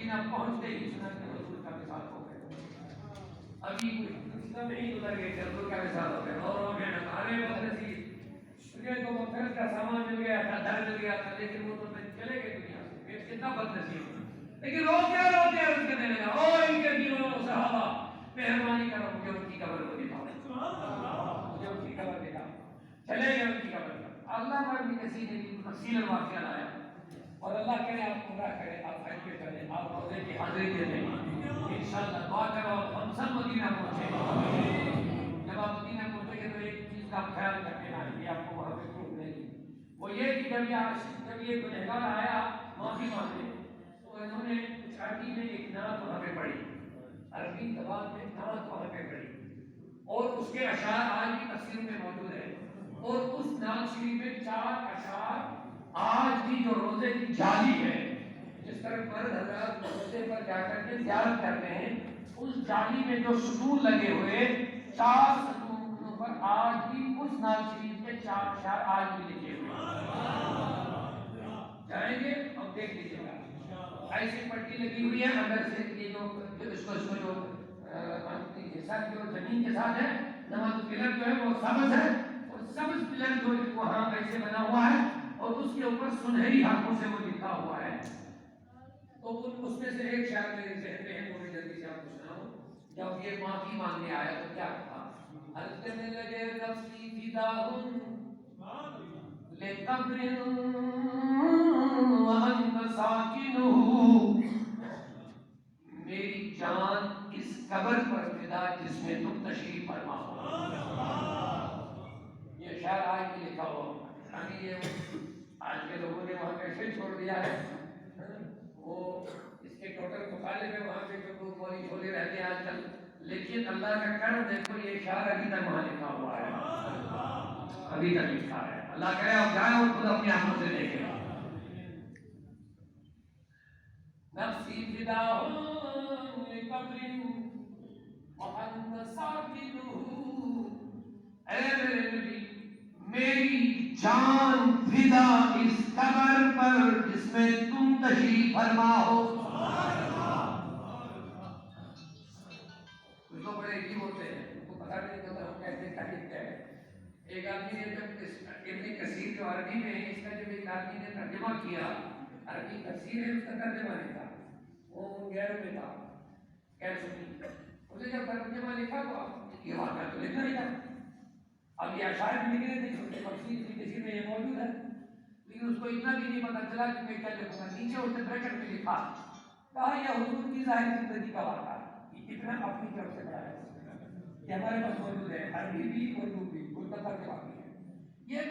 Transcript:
مدینہ پہنچتے ہی سنا کہ حضور کا وصال ہو گیا. ابھی کچھ نہیں گزر گئے کہ حضور کا وصال ہو گیا. اور میں ارے بدنصیب تجھے تو مغفرت کا سامان مل گیا تھا, در مل گیا تھا, لیکن وہ تو چلے گئے دنیا سے. میں کتنا بدنصیب ہوں. لیکن روتے روتے عرض کرنے لگا, او ان کے دینوں صحابہ, مہربانی کرو مجھے ان کی قبر کو دکھاؤ, مجھے ان کی قبر دکھاؤ. چلے گئے ان کی قبر پر. اللہ پر بھی کسی نے بھی تفصیل واقعہ لایا. اور اللہ کرے آپ عمرہ کریں, آپ حج پہ چلیں, آپ روزے کی حاضری دے دیں. انشاءاللہ دعا کرو ہم سب مدینہ پہنچیں. جب آپ مدینہ پہنچیں گے تو ایک چیز کا خیال رکھنا ہے کہ آپ کو وہاں پہ کیوں ملے گی. وہ یہ کہ جب یہ گنہگار آیا معافی مانگنے, تو انہوں نے کچھ عربی میں ایک نعت وہاں پہ پڑھی, عربی زبان میں نعت وہاں پہ پڑھی, اور اس کے اشعار آج بھی تفسیر میں موجود ہیں. اور اس نعت شریف میں 4 اشعار آج بھی جو روزے کی جالی ہے, جس طرح مرد حضرات روزے پر جا کر کے زیارت کرتے ہیں, اس جالی میں جو ستون لگے ہوئے 4 ستونوں پر آج بھی اس نعت شریف کے 4 اشعار آج بھی لکھے ہوئے جائیں گے. اب دیکھ لیجیے گا ایسی پٹی لگی ہوئی ہے اندر سے, یہ جو اس کو جو حصہ جو زمین کے ساتھ ہے, نماز پلر جو ہے وہ سبز ہے, اور سبز پلر جو وہاں ایسے بنا ہوا ہے, اور اس کے اوپر سنہری ہاتھوں سے وہ لکھا ہوا ہے. تو اس میں سے ایک شعر میرے ذہن میں ہے, وہ میں جلدی سے آپ کو سناؤں. جب یہ معافی مانگنے آیا تو کیا کہا, عرض کرنے لگے نفسی فداء لقبر وانت ساکنہ, میری جان اس قبر پر فدا جس میں تم تشریف فرما ہو. یہ شعر آج بھی لکھا ہوا. ابھی یہ آج کے لوگوں نے وہاں کیسے چھوڑ دیا ہے, وہ اس کے ٹوٹل مخالف ہے وہاں پہ جو مولی چھولے رہتے ہیں آج کل. لیکن اللہ کا کرم دیکھو, یہ شعر ابھی تک وہاں لکھا ہوا ہے, ابھی تک لکھا ہے. اللہ کرے آپ جائیں اور خود اپنی آنکھوں سے دیکھیں. نفسی فداء لقبر وانت ساکنہ, اے میرے نبی میری جان فدا اس قبر پر جس میں تم تشریف فرما ہو. کچھ لوگ بڑے عجیب ہوتے ہیں, ان کو پتہ نہیں ہوتا ہم کیسے کیا لکھتے ہیں. ایک آدمی نے جب ابن کثیر جو عربی میں ہے, اس کا جب ایک آدمی نے ترجمہ کیا, عربی تفسیر ہے اس کا ترجمہ نہیں تھا, وہ غیروں میں تھا, غیر سنی. اسے جب ترجمہ لکھا تو یہ واقعہ تو لکھنا ہی تھا. اب یہ اشعار بھی لکھ رہے تھے, تفسیر ابن کثیر میں یہ موجود ہے, لیکن اس کو اتنا بھی نہیں پتا چلا کہ میں کیا لکھوں گا. نیچے اس نے بریکٹ میں لکھا, کہا یہ حضور کی ظاہر زندگی کا واقعہ, اتنا اپنی طرف سے بڑھایا. یہ ہمارے پاس موجود ہے, عربی بھی اردو بھی, کوئی ترجمہ بھی ہے. یہ